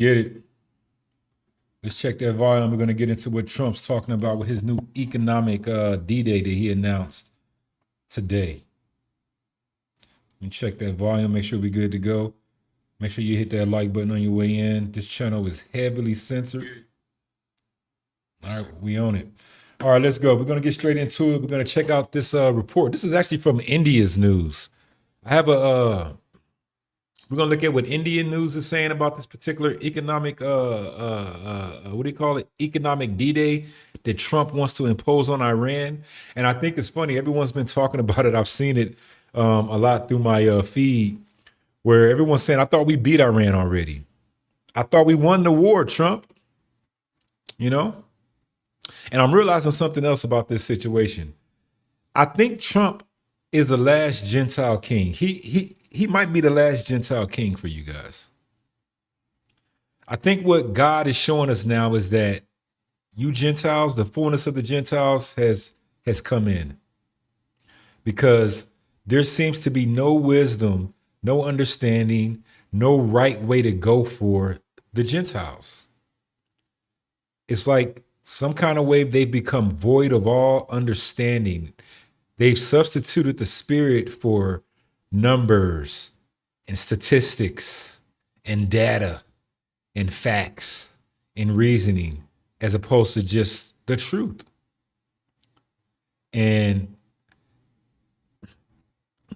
Get it? Let's check that volume. We're going to get into what Trump's talking about with his new economic D-Day that he announced today. Let me check that volume, make sure we're good to go. Make sure you hit that like button on your way in. This channel is heavily censored. All right, we own it. All right, let's go. We're going to get straight into it. We're going to check out this report. This is actually from India's news. I have we're going to look at what Indian news is saying about this particular economic, what do you call it? Economic D-Day that Trump wants to impose on Iran. And I think it's funny. Everyone's been talking about it. I've seen it a lot through my feed where everyone's saying, I thought we beat Iran already. I thought we won the war, Trump, you know? And I'm realizing something else about this situation. I think Trump is the last Gentile king. He might be the last Gentile king for you guys. I think what God is showing us now is that you Gentiles, the fullness of the Gentiles has come in, because there seems to be no wisdom, no understanding, no right way to go for the Gentiles. It's like some kind of way they've become void of all understanding. They've substituted the spirit for numbers and statistics and data and facts and reasoning, as opposed to just the truth. And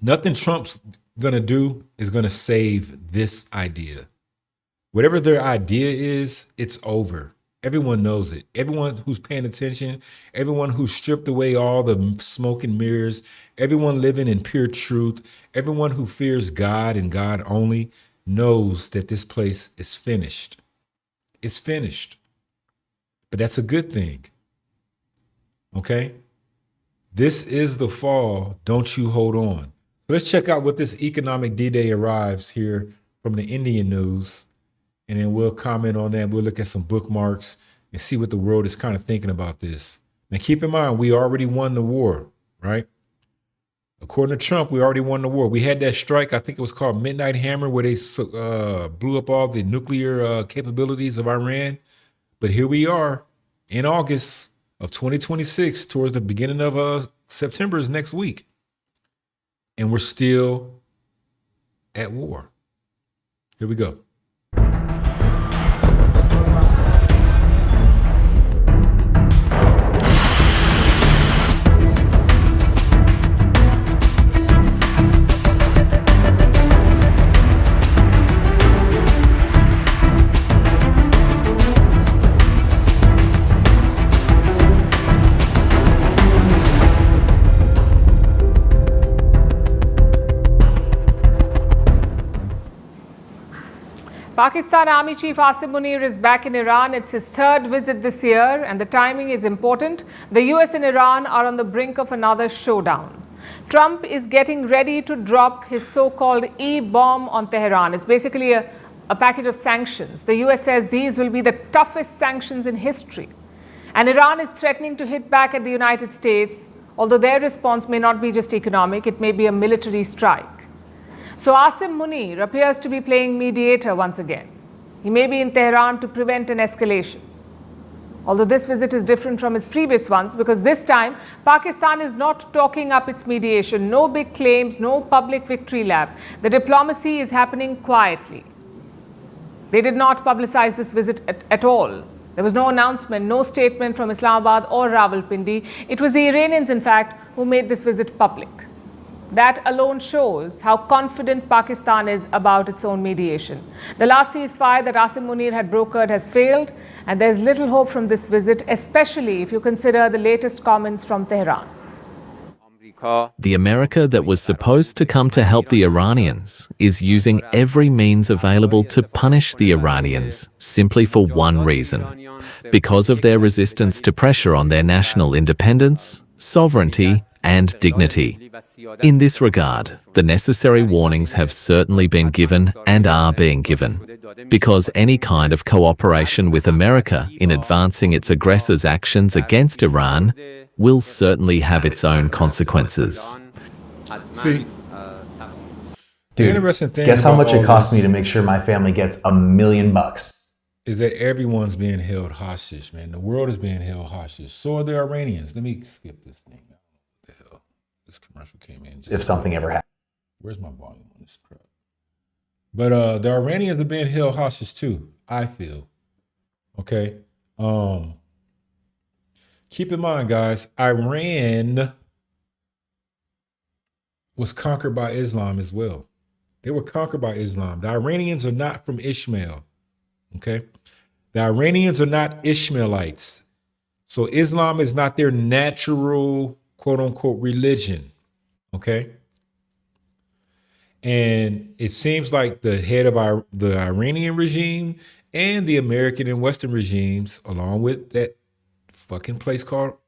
nothing Trump's going to do is going to save this idea. Whatever their idea is, it's over. Everyone knows it. Everyone who's paying attention, everyone who stripped away all the smoke and mirrors, everyone living in pure truth, everyone who fears God and God only knows that this place is finished. It's finished. But that's a good thing. Okay? This is the fall. Don't you hold on. So let's check out what this economic D-Day arrives here from the Indian news. And then we'll comment on that. We'll look at some bookmarks and see what the world is kind of thinking about this. Now, keep in mind, we already won the war, right? According to Trump, we already won the war. We had that strike, I think it was called Midnight Hammer, where they blew up all the nuclear capabilities of Iran. But here we are in August of 2026, towards the beginning of September is next week. And we're still at war. Here we go. Pakistan Army Chief Asim Munir is back in Iran. It's his third visit this year, and the timing is important. The US and Iran are on the brink of another showdown. Trump is getting ready to drop his so-called E-bomb on Tehran. It's basically a package of sanctions. The US says these will be the toughest sanctions in history. And Iran is threatening to hit back at the United States, although their response may not be just economic, it may be a military strike. So Asim Munir appears to be playing mediator once again. He may be in Tehran to prevent an escalation. Although this visit is different from his previous ones, because this time Pakistan is not talking up its mediation. No big claims, no public victory lap. The diplomacy is happening quietly. They did not publicize this visit at all. There was no announcement, no statement from Islamabad or Rawalpindi. It was the Iranians, in fact, who made this visit public. That alone shows how confident Pakistan is about its own mediation. The last ceasefire that Asim Munir had brokered has failed, and there's little hope from this visit, especially if you consider the latest comments from Tehran. The America that was supposed to come to help the Iranians is using every means available to punish the Iranians simply for one reason: because of their resistance to pressure on their national independence, sovereignty, and dignity. In this regard, the necessary warnings have certainly been given and are being given, because any kind of cooperation with America in advancing its aggressors' actions against Iran will certainly have its own consequences. See, Dude, interesting thing guess how about much it all cost this- me to make sure my family gets $1 million? is that everyone's being held hostage, man. The world is being held hostage. So are the Iranians. Let me skip this thing. What the hell? This commercial came in. If something ever happened. Where's my volume on this crap? But the Iranians are being held hostage too, I feel. Okay. Keep in mind, guys, Iran was conquered by Islam as well. They were conquered by Islam. The Iranians are not from Ishmael. Okay. The Iranians are not Ishmaelites. So Islam is not their natural, quote unquote, religion. Okay. And it seems like the head of the Iranian regime and the American and Western regimes, along with that fucking place called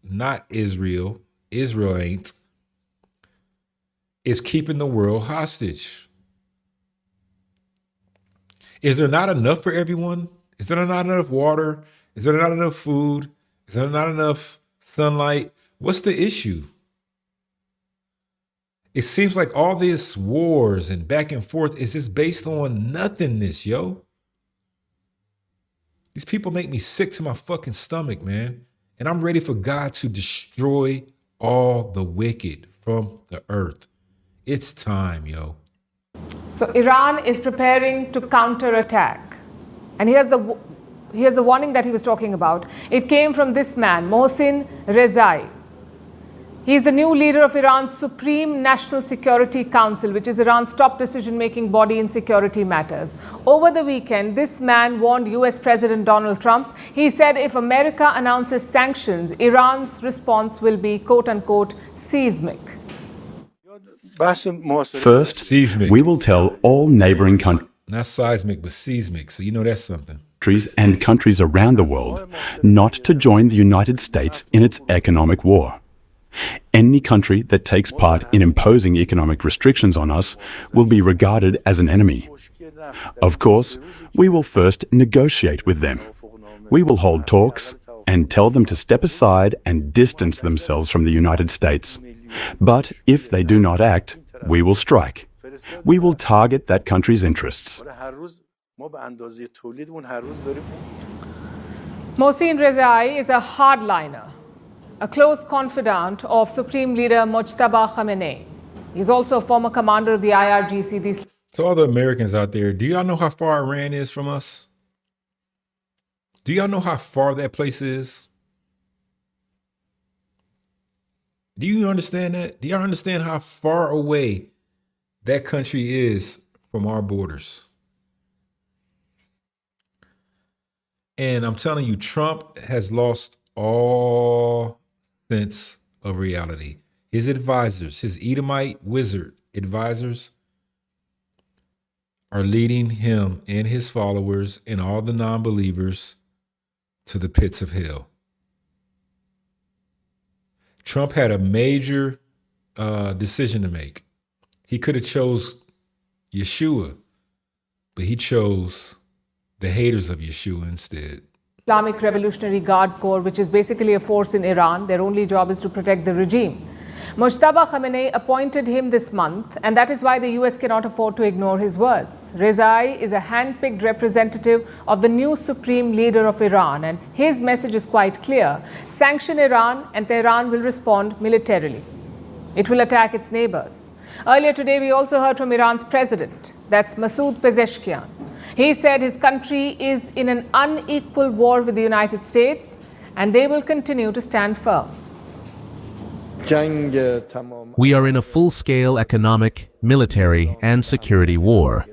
not Israel, Israel ain't, is keeping the world hostage. Is there not enough for everyone? Is there not enough water? Is there not enough food? Is there not enough sunlight? What's the issue? It seems like all this wars and back and forth is just based on nothingness, yo. These people make me sick to my fucking stomach, man. And I'm ready for God to destroy all the wicked from the earth. It's time, yo. So Iran is preparing to counterattack. And here's the warning that he was talking about. It came from this man, Mohsen Rezai. He is the new leader of Iran's Supreme National Security Council, which is Iran's top decision-making body in security matters. Over the weekend, this man warned US President Donald Trump. He said if America announces sanctions, Iran's response will be, quote-unquote, seismic. First, Seismic. we will tell all neighboring countries Not seismic, but seismic. So you know that's something. and countries around the world not to join the United States in its economic war. Any country that takes part in imposing economic restrictions on us will be regarded as an enemy. Of course, we will first negotiate with them. We will hold talks and tell them to step aside and distance themselves from the United States. But if they do not act, we will strike. We will target that country's interests. Mohsen Rezai is a hardliner, a close confidant of Supreme Leader Mojtaba Khamenei. He's also a former commander of the IRGC. So all the Americans out there, do y'all know how far Iran is from us? Do y'all know how far that place is? Do you understand that? Do y'all understand how far away that country is from our borders? And I'm telling you, Trump has lost all sense of reality. His advisors, his Edomite wizard advisors, are leading him and his followers and all the non-believers to the pits of hell. Trump had a major decision to make. He could have chose Yeshua, but he chose the haters of Yeshua instead. Islamic Revolutionary Guard Corps, which is basically a force in Iran. Their only job is to protect the regime. Mojtaba Khamenei appointed him this month, and that is why the US cannot afford to ignore his words. Rezai is a hand-picked representative of the new supreme leader of Iran, and his message is quite clear. Sanction Iran, and Tehran will respond militarily. It will attack its neighbors. Earlier today, we also heard from Iran's president, that's Masoud Pezeshkian. He said his country is in an unequal war with the United States, and they will continue to stand firm. We are in a full-scale economic, military, and security war.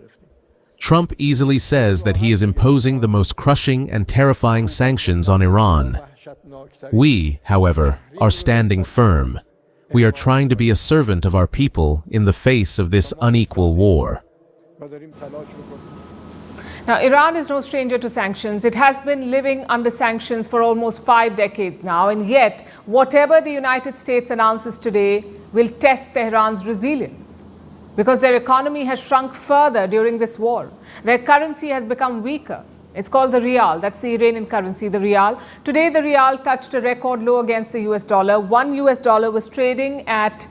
Trump easily says that he is imposing the most crushing and terrifying sanctions on Iran. We, however, are standing firm. We are trying to be a servant of our people in the face of this unequal war. Now, Iran is no stranger to sanctions. It has been living under sanctions for almost 5 decades now, and yet whatever the United States announces today will test Tehran's resilience, because their economy has shrunk further during this war. Their currency has become weaker. It's called the rial. That's the Iranian currency, the rial. Today, the rial touched a record low against the US dollar. $1 was trading at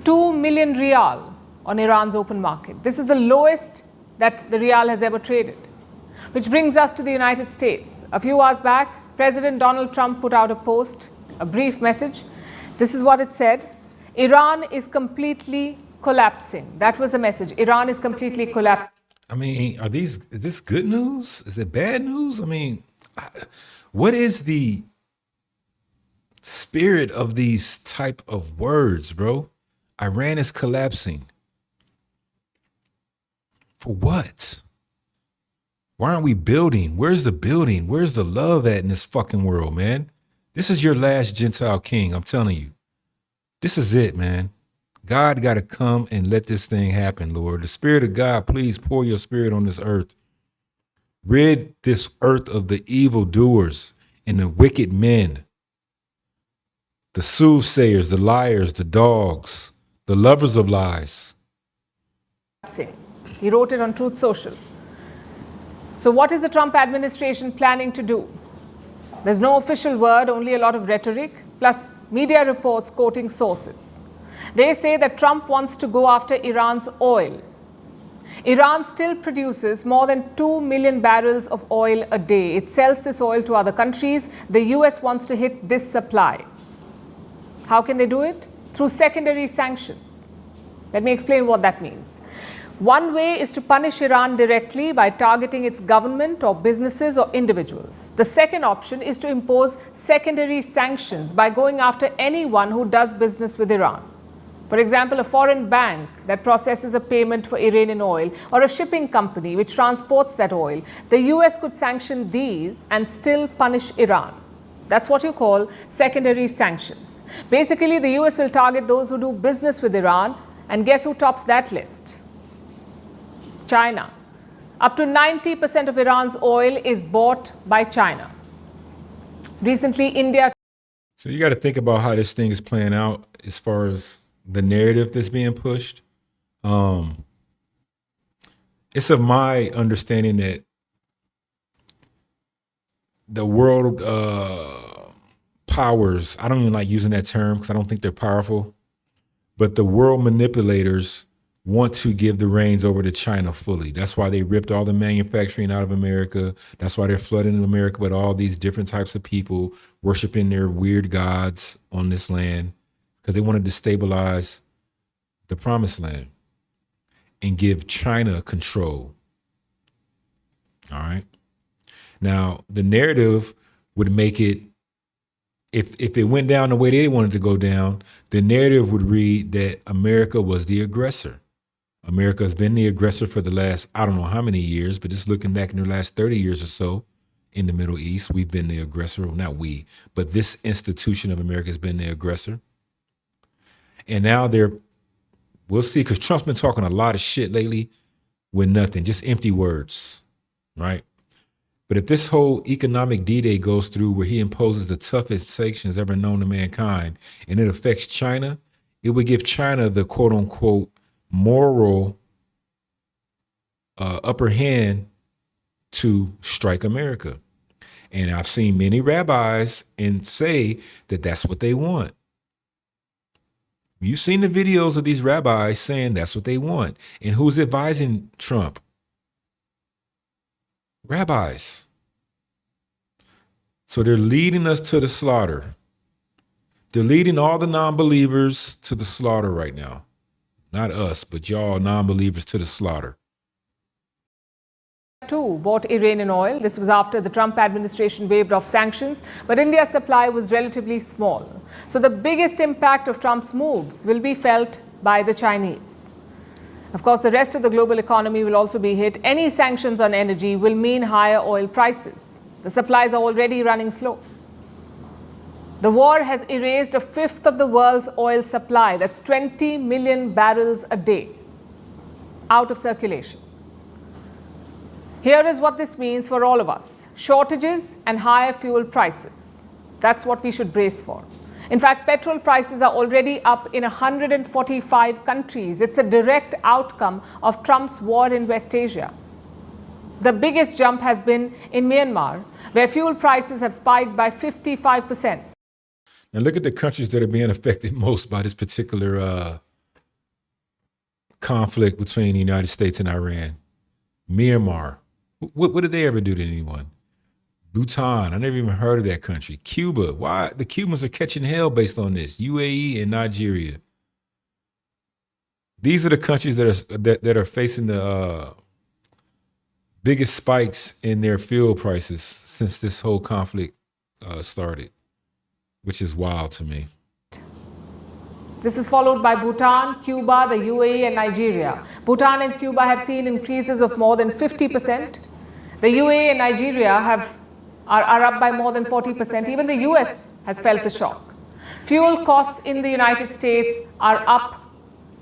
2 million rial on Iran's open market. This is the lowest that the rial has ever traded. Which brings us to the United States. A few hours back, President Donald Trump put out a post, a brief message. This is what it said: Iran is completely collapsing. That was the message. Iran is completely collapsing. I mean, is this good news? Is it bad news? I mean, what is the spirit of these type of words, bro? Iran is collapsing. For what? Why aren't we building? Where's the building? Where's the love at in this fucking world, man? This is your last Gentile king, I'm telling you. This is it, man. God got to come and let this thing happen, Lord. The Spirit of God, please pour your spirit on this earth. Rid this earth of the evildoers and the wicked men, the soothsayers, the liars, the dogs, the lovers of lies. He wrote it on Truth Social. So what is the Trump administration planning to do? There's no official word, only a lot of rhetoric, plus media reports quoting sources. They say that Trump wants to go after Iran's oil. Iran still produces more than 2 million barrels of oil a day. It sells this oil to other countries. The US wants to hit this supply. How can they do it? Through secondary sanctions. Let me explain what that means. One way is to punish Iran directly by targeting its government or businesses or individuals. The second option is to impose secondary sanctions by going after anyone who does business with Iran. For example, a foreign bank that processes a payment for Iranian oil, or a shipping company which transports that oil. The US could sanction these and still punish Iran. That's what you call secondary sanctions. Basically, the US will target those who do business with Iran, and guess who tops that list? China. Up to 90% of Iran's oil is bought by China. Recently, India. So you got to think about how this thing is playing out as far as the narrative that's being pushed. It's of my understanding that the world powers, I don't even like using that term because I don't think they're powerful, but the world manipulators want to give the reins over to China fully. That's why they ripped all the manufacturing out of America. That's why they're flooding America with all these different types of people worshiping their weird gods on this land, because they want to destabilize the promised land and give China control. All right. Now, the narrative would make it, if it went down the way they wanted to go down, the narrative would read that America was the aggressor. America has been the aggressor for the last, I don't know how many years, but just looking back in the last 30 years or so in the Middle East, we've been the aggressor. Well, not we, but this institution of America has been the aggressor. And now we'll see, because Trump's been talking a lot of shit lately with nothing, just empty words, right? But if this whole economic D-Day goes through, where he imposes the toughest sanctions ever known to mankind, and it affects China, it would give China the quote unquote moral upper hand to strike America. And I've seen many rabbis and say that that's what they want. You've seen the videos of these rabbis saying that's what they want. And who's advising Trump? Rabbis. So they're leading us to the slaughter. They're leading all the non-believers to the slaughter right now. Not us, but y'all non-believers to the slaughter. Too bought Iranian oil. This was after the Trump administration waived off sanctions, but India's supply was relatively small. So the biggest impact of Trump's moves will be felt by the Chinese. Of course, the rest of the global economy will also be hit. Any sanctions on energy will mean higher oil prices. The supplies are already running slow. The war has erased a fifth of the world's oil supply. That's 20 million barrels a day out of circulation. Here is what this means for all of us: shortages and higher fuel prices. That's what we should brace for. In fact, petrol prices are already up in 145 countries. It's a direct outcome of Trump's war in West Asia. The biggest jump has been in Myanmar, where fuel prices have spiked by 55%. Now look at the countries that are being affected most by this particular conflict between the United States and Iran. Myanmar, What did they ever do to anyone? Bhutan, I never even heard of that country. Cuba, why? The Cubans are catching hell based on this. UAE and Nigeria. These are the countries that are facing the biggest spikes in their fuel prices since this whole conflict started, which is wild to me. This is followed by Bhutan, Cuba, the UAE and Nigeria. Bhutan and Cuba have seen increases of more than 50%. The UAE and Nigeria are up by more than 40%. Even the US has felt the shock. Fuel costs in the United States are up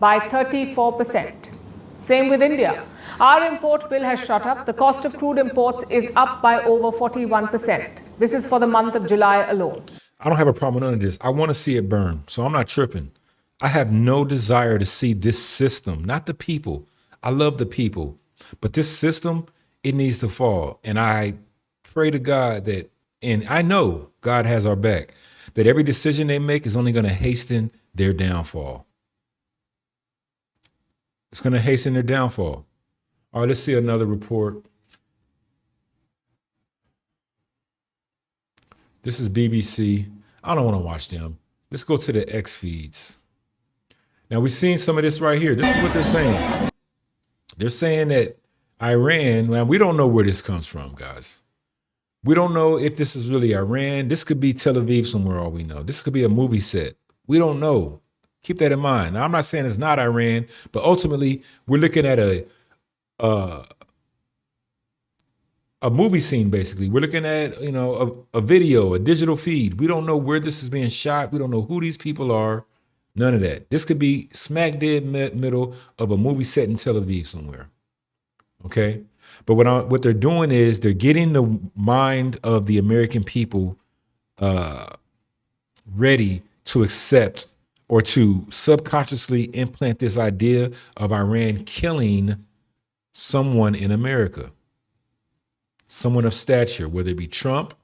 by 34%. Same with India. Our import bill has shot up. The cost of crude imports is up by over 41%. This is for the month of July alone. I don't have a problem with none of this. I want to see it burn, so I'm not tripping. I have no desire to see this system, not the people. I love the people, but this system, it needs to fall. And I pray to God that, and I know God has our back, that every decision they make is only going to hasten their downfall. It's going to hasten their downfall. All right, let's see another report. This is BBC. I don't want to watch them. Let's go to the X feeds. Now, we've seen some of this right here. This is what they're saying. They're saying that Iran, man, we don't know where this comes from, guys. We don't know if this is really Iran. This could be Tel Aviv somewhere, all we know. This could be a movie set. We don't know. Keep that in mind. Now, I'm not saying it's not Iran, but ultimately, we're looking at a movie scene, basically. We're looking at, a video, a digital feed. We don't know where this is being shot. We don't know who these people are. None of that. This could be smack dead middle of a movie set in Tel Aviv somewhere. Okay? But what they're doing is they're getting the mind of the American people ready to accept or to subconsciously implant this idea of Iran killing someone in America, someone of stature, whether it be Trump.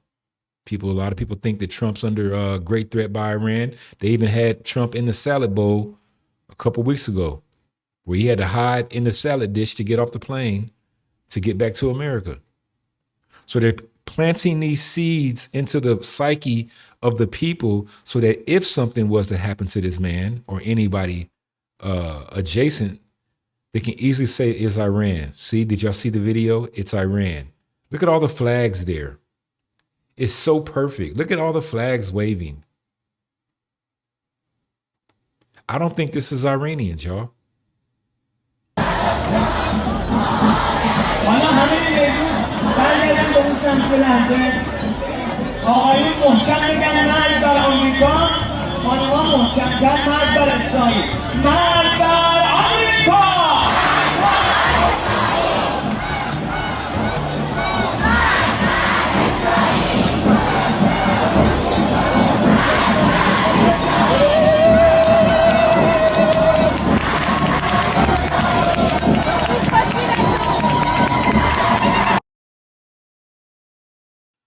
A lot of people think that Trump's under great threat by Iran. They even had Trump in the salad bowl a couple weeks ago, where he had to hide in the salad dish to get off the plane to get back to America. So they're planting these seeds into the psyche of the people so that if something was to happen to this man or anybody adjacent, they can easily say it's Iran. See, did y'all see the video? It's Iran. Look at all the flags there. It's so perfect. Look at all the flags waving. I don't think this is Iranians, y'all.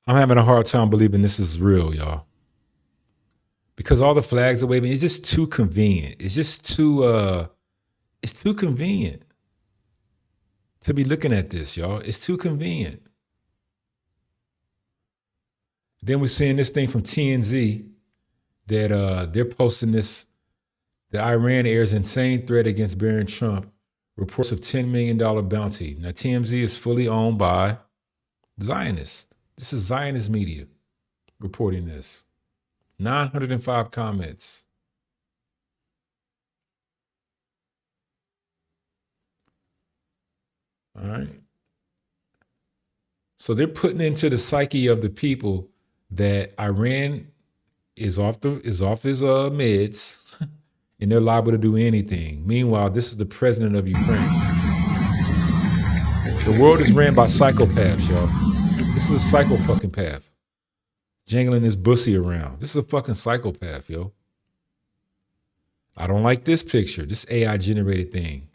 I'm having a hard time believing this is real, y'all. Because all the flags are waving. It's just too convenient. It's just too convenient to be looking at this, y'all. It's too convenient. Then we're seeing this thing from TMZ that they're posting this, that Iran airs insane threat against Barron Trump, reports of $10 million bounty. Now, TMZ is fully owned by Zionists. This is Zionist media reporting this. 905 comments. All right. So they're putting into the psyche of the people that Iran is off his meds and they're liable to do anything. Meanwhile, this is the president of Ukraine. The world is ran by psychopaths, y'all. This is a psycho fucking path. Jangling his bussy around. This is a fucking psychopath, yo. I don't like this picture, this AI generated thing.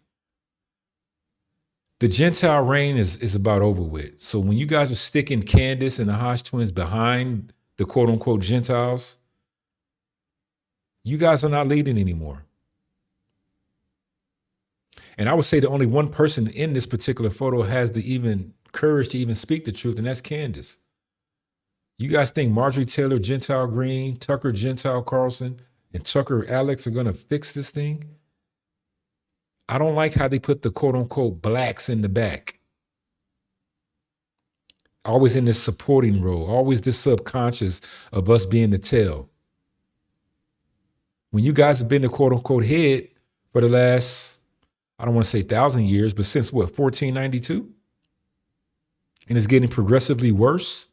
The Gentile reign is about over with. So when you guys are sticking Candace and the Hodge twins behind the quote unquote Gentiles, you guys are not leading anymore. And I would say that only one person in this particular photo has the even courage to even speak the truth, and that's Candace. You guys think Marjorie Taylor, Gentile Green, Tucker Gentile Carlson, and Tucker Alex are going to fix this thing? I don't like how they put the quote unquote blacks in the back. Always in this supporting role, always this subconscious of us being the tail. When you guys have been the quote unquote head for the last, I don't want to say 1,000 years, but since what, 1492? And it's getting progressively worse.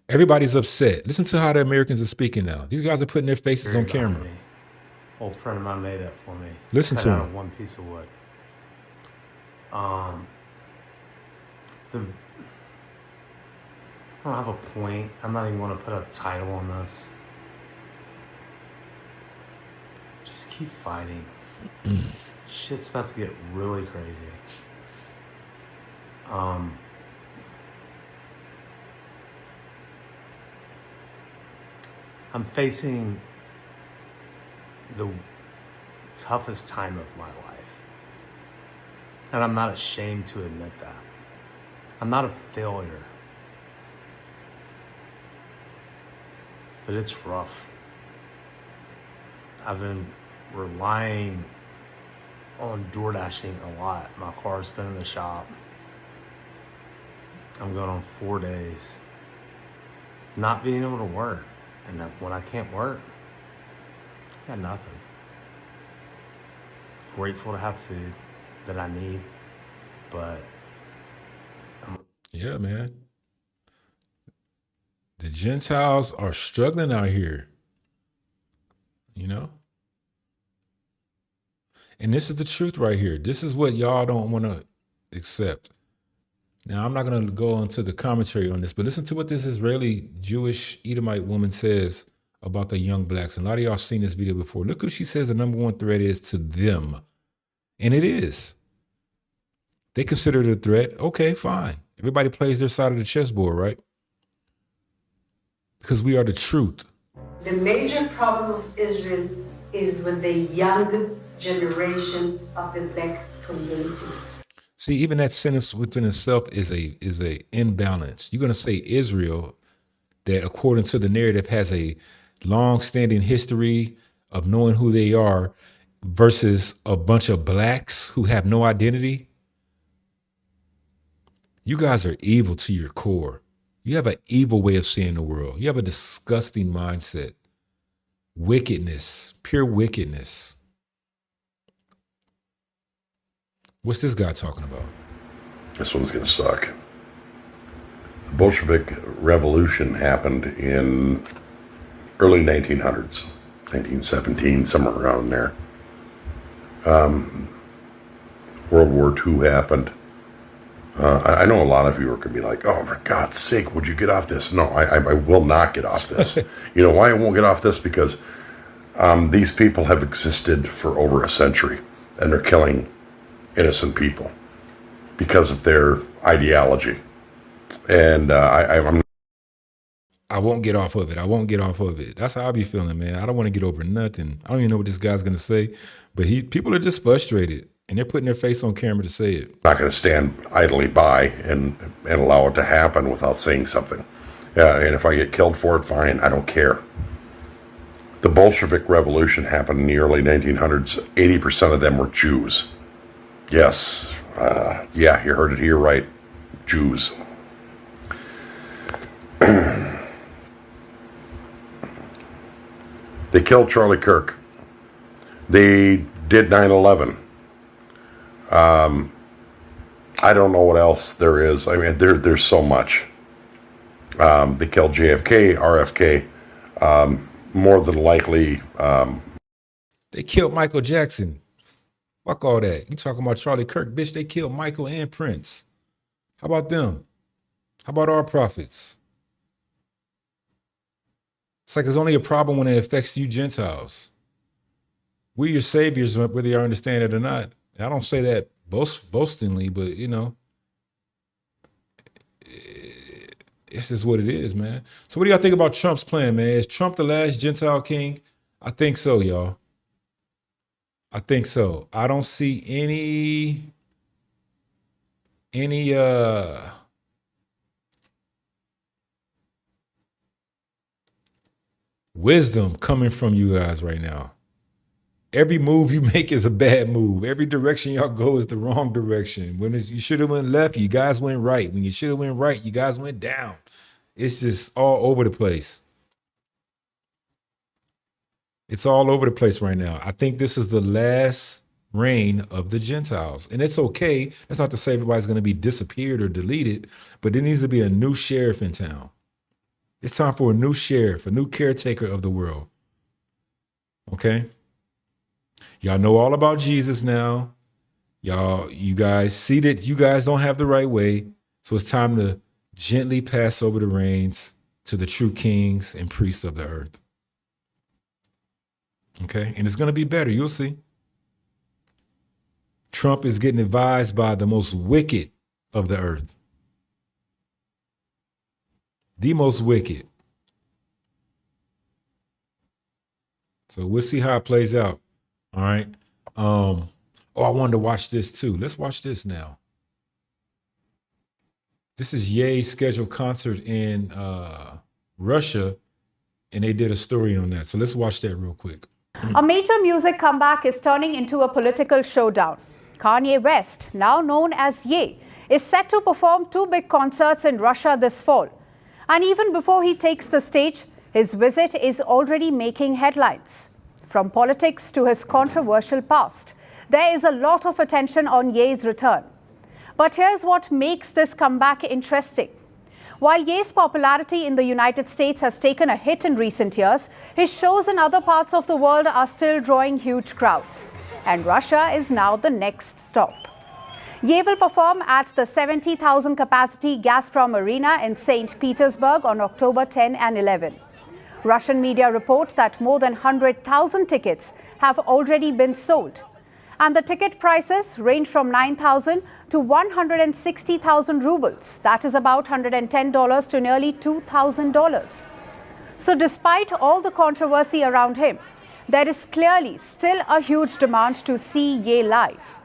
Everybody's upset. Listen to how the Americans are speaking now. These guys are putting their faces on camera. Old friend of mine made that for me. Listen Cut to out him. of one piece of wood. I don't have a point. I'm not even going to put a title on this. Just keep fighting. Shit's about to get really crazy. I'm facing the toughest time of my life. And I'm not ashamed to admit that. I'm not a failure. But it's rough. I've been relying on door dashing a lot. My car's been in the shop. I'm going on 4 days. Not being able to work. And when I can't work, I got nothing. Grateful to have food that I need, but Yeah, man. The Gentiles are struggling out here, you know? And this is the truth right here. This is what y'all don't want to accept. Now, I'm not going to go into the commentary on this, but listen to what this Israeli Jewish Edomite woman says about the young blacks. And a lot of y'all seen this video before. Look what she says the number one threat is to them. And it is. They consider it a threat. Okay, fine. Everybody plays their side of the chessboard, right? Because we are the truth. The major problem of Israel is with the young generation of the black community. See, even that sentence within itself is a imbalance. You're going to say Israel, that according to the narrative has a long-standing history of knowing who they are, versus a bunch of blacks who have no identity. You guys are evil to your core. You have an evil way of seeing the world. You have a disgusting mindset. Wickedness, pure wickedness. What's this guy talking about? This one's going to suck. The Bolshevik Revolution happened in early 1900s, 1917, somewhere around there. World War II happened. I know a lot of you are going to be like, oh, for God's sake, would you get off this? No, I will not get off this. You know why I won't get off this? Because these people have existed for over a century, and they're killing innocent people because of their ideology. And I won't get off of it. I won't get off of it. That's how I be feeling, man. I don't want to get over nothing. I don't even know what this guy's going to say, but people are just frustrated, and they're putting their face on camera to say it. not going to stand idly by and allow it to happen without saying something. And if I get killed for it, fine. I don't care. The Bolshevik Revolution happened in the early 1900s. 80% of them were Jews. Yes. Yeah, you heard it here right. Jews. They killed Charlie Kirk. They did 9/11. I don't know what else there is. I mean, there's so much. They killed JFK, RFK. More than likely, They killed Michael Jackson. Fuck all that. You talking about Charlie Kirk, bitch? They killed Michael and Prince. How about them? How about our prophets? It's like it's only a problem when it affects you Gentiles. We're your saviors, whether you understand it or not. And I don't say that boastingly, but This is what it is, man. So what do y'all think about Trump's plan, man? Is Trump the last Gentile king? I think so, y'all. I think so. I don't see any wisdom coming from you guys right now. Every move you make is a bad move. Every direction y'all go is the wrong direction. When you should have went left, you guys went right. When you should have went right, you guys went down. It's just all over the place. It's all over the place right now. I think this is the last reign of the Gentiles. And it's okay. That's not to say everybody's going to be disappeared or deleted, but there needs to be a new sheriff in town. It's time for a new sheriff, a new caretaker of the world. Okay? Y'all know all about Jesus now. You guys see that you guys don't have the right way. So it's time to gently pass over the reins to the true kings and priests of the earth. Okay? And it's going to be better. You'll see. Trump is getting advised by the most wicked of the earth. The most wicked. So we'll see how it plays out. All right. I wanted to watch this too. Let's watch this now. This is Ye's scheduled concert in Russia, and they did a story on that. So let's watch that real quick. A major music comeback is turning into a political showdown. Kanye West, now known as Ye, is set to perform 2 big concerts in Russia this fall. And even before he takes the stage, his visit is already making headlines. From politics to his controversial past, there is a lot of attention on Ye's return. But here's what makes this comeback interesting. While Ye's popularity in the United States has taken a hit in recent years, his shows in other parts of the world are still drawing huge crowds. And Russia is now the next stop. Ye will perform at the 70,000 capacity Gazprom Arena in St. Petersburg on October 10 and 11. Russian media report that more than 100,000 tickets have already been sold. And the ticket prices range from 9,000 to 160,000 rubles. That is about $110 to nearly $2,000. So despite all the controversy around him, there is clearly still a huge demand to see Ye live.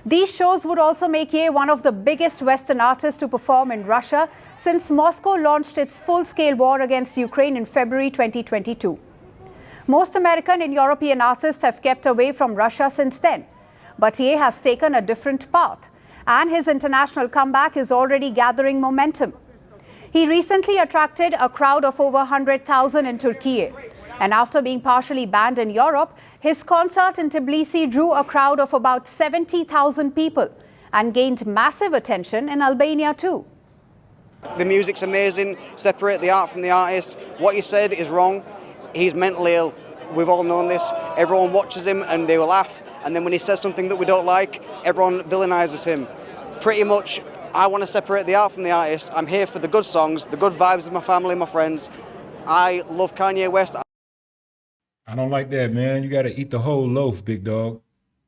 These shows would also make Ye one of the biggest Western artists to perform in Russia since Moscow launched its full-scale war against Ukraine in February 2022. Most American and European artists have kept away from Russia since then, but Ye has taken a different path, and his international comeback is already gathering momentum. He recently attracted a crowd of over 100,000 in Turkey, and after being partially banned in Europe, his concert in Tbilisi drew a crowd of about 70,000 people and gained massive attention in Albania too. The music's amazing, separate the art from the artist. What he said is wrong. He's mentally ill. We've all known this. Everyone watches him and they will laugh. And then when he says something that we don't like, everyone villainizes him. Pretty much, I want to separate the art from the artist. I'm here for the good songs, the good vibes with my family, my friends. I love Kanye West. I don't like that, man. You got to eat the whole loaf, big dog.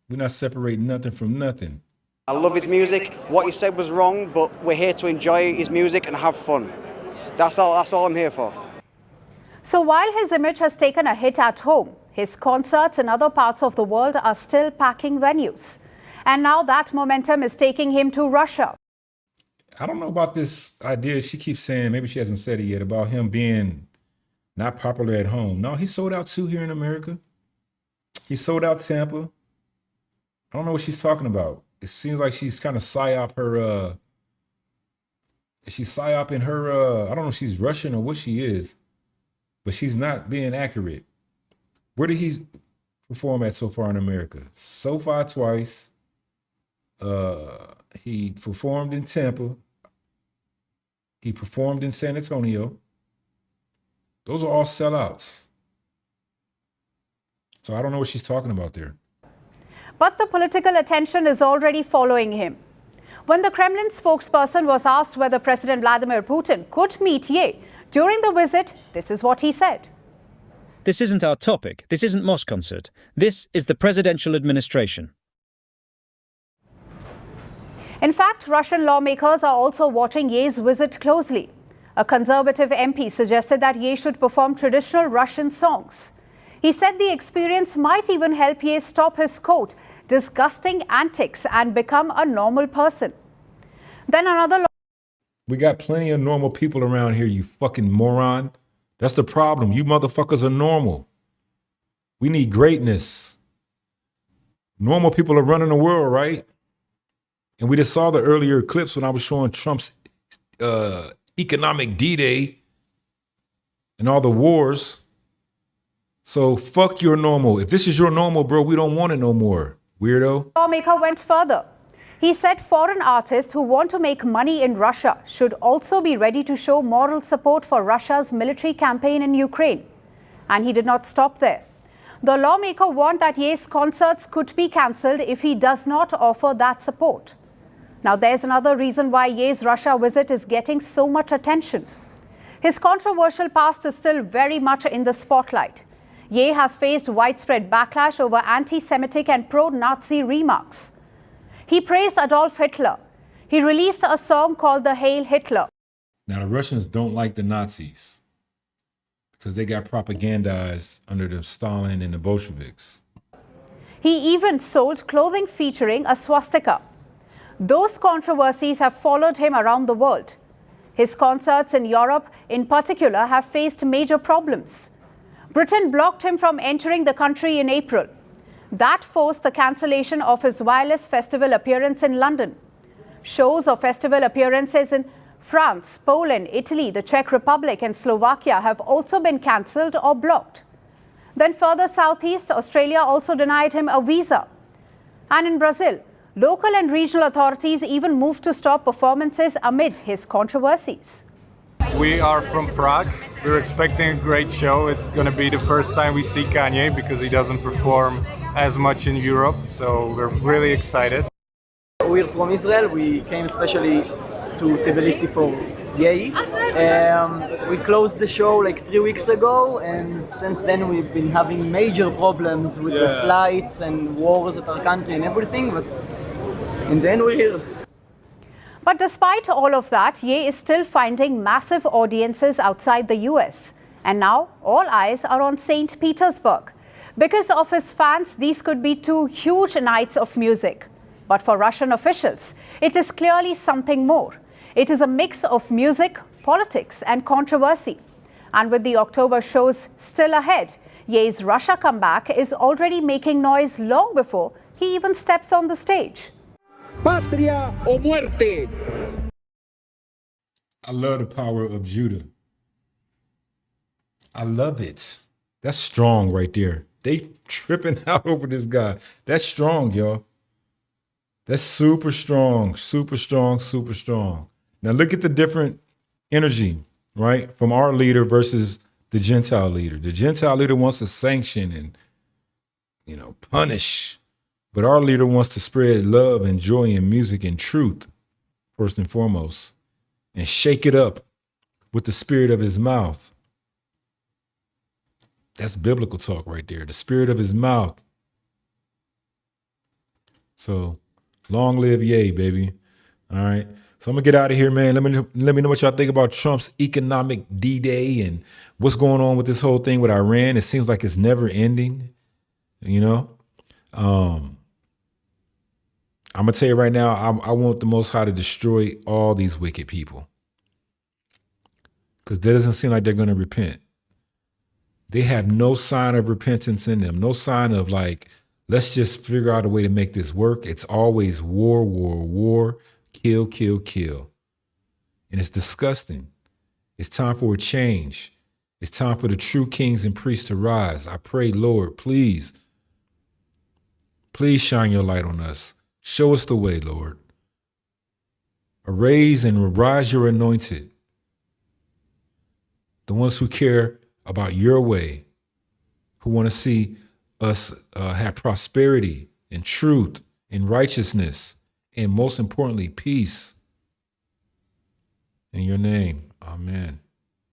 We're not separating nothing from nothing. I love his music. What he said was wrong, but we're here to enjoy his music and have fun. That's all I'm here for. So while his image has taken a hit at home, his concerts in other parts of the world are still packing venues. And now that momentum is taking him to Russia. I don't know about this idea she keeps saying, maybe she hasn't said it yet, about him being not popular at home. No, he sold out too here in America. He sold out Tampa. I don't know what she's talking about. It seems like she's kind of psyop her, she's psyoping her, I don't know if she's Russian or what she is, but she's not being accurate. Where did he perform at so far in America? So far twice. He performed in Tampa. He performed in San Antonio. Those are all sellouts. So I don't know what she's talking about there. But the political attention is already following him. When the Kremlin spokesperson was asked whether President Vladimir Putin could meet Ye during the visit, this is what he said. This isn't our topic. This isn't Mosconcert. This is the presidential administration. In fact, Russian lawmakers are also watching Ye's visit closely. A conservative MP suggested that Ye should perform traditional Russian songs. He said the experience might even help Ye stop his, quote, disgusting antics and become a normal person. Then another... We got plenty of normal people around here, you fucking moron. That's the problem. You motherfuckers are normal. We need greatness. Normal people are running the world, right? And we just saw the earlier clips when I was showing Trump's economic D-Day and all the wars. So fuck your normal. If this is your normal, bro, we don't want it no more, weirdo. Lawmaker went further. He said foreign artists who want to make money in Russia should also be ready to show moral support for Russia's military campaign in Ukraine. And he did not stop there. The lawmaker warned that Ye's concerts could be cancelled if he does not offer that support. Now, there's another reason why Ye's Russia visit is getting so much attention. His controversial past is still very much in the spotlight. Ye has faced widespread backlash over anti-Semitic and pro-Nazi remarks. He praised Adolf Hitler. He released a song called the Hail Hitler. Now, the Russians don't like the Nazis because they got propagandized under the Stalin and the Bolsheviks. He even sold clothing featuring a swastika. Those controversies have followed him around the world. His concerts in Europe, in particular, have faced major problems. Britain blocked him from entering the country in April. That forced the cancellation of his wireless festival appearance in London. Shows or festival appearances in France, Poland, Italy, the Czech Republic and Slovakia have also been cancelled or blocked. Then further southeast, Australia also denied him a visa. And in Brazil, local and regional authorities even moved to stop performances amid his controversies. We are from Prague. We're expecting a great show. It's going to be the first time we see Kanye because he doesn't perform as much in Europe, so we're really excited. We're from Israel. We came especially to Tbilisi for Ye. We closed the show like 3 weeks ago, and since then we've been having major problems with the flights and wars at our country and everything, but in the end we're here. But despite all of that, Ye is still finding massive audiences outside the US. And now all eyes are on St. Petersburg. Because of his fans, these could be 2 huge nights of music. But for Russian officials, it is clearly something more. It is a mix of music, politics and controversy. And with the October shows still ahead, Ye's Russia comeback is already making noise long before he even steps on the stage. Patria o muerte. I love the power of Judah. I love it. That's strong right there. They tripping out over this guy. That's strong, y'all. That's super strong, super strong, super strong. Now look at the different energy, right? From our leader versus the Gentile leader. The Gentile leader wants to sanction and, punish. But our leader wants to spread love and joy and music and truth, first and foremost, and shake it up with the spirit of his mouth. That's biblical talk right there. The spirit of his mouth. So long live Ye, baby. All right. So I'm gonna get out of here, man. Let me know what y'all think about Trump's economic D-Day and what's going on with this whole thing with Iran. It seems like it's never ending, I'm going to tell you right now, I want the Most High to destroy all these wicked people. Because that doesn't seem like they're going to repent. They have no sign of repentance in them. No sign of let's just figure out a way to make this work. It's always war, war, war, kill, kill, kill. And it's disgusting. It's time for a change. It's time for the true kings and priests to rise. I pray, Lord, please shine your light on us. Show us the way, Lord. Arise and rise your anointed. The ones who care about your way, who want to see us have prosperity and truth and righteousness, and most importantly, peace. In your name, amen.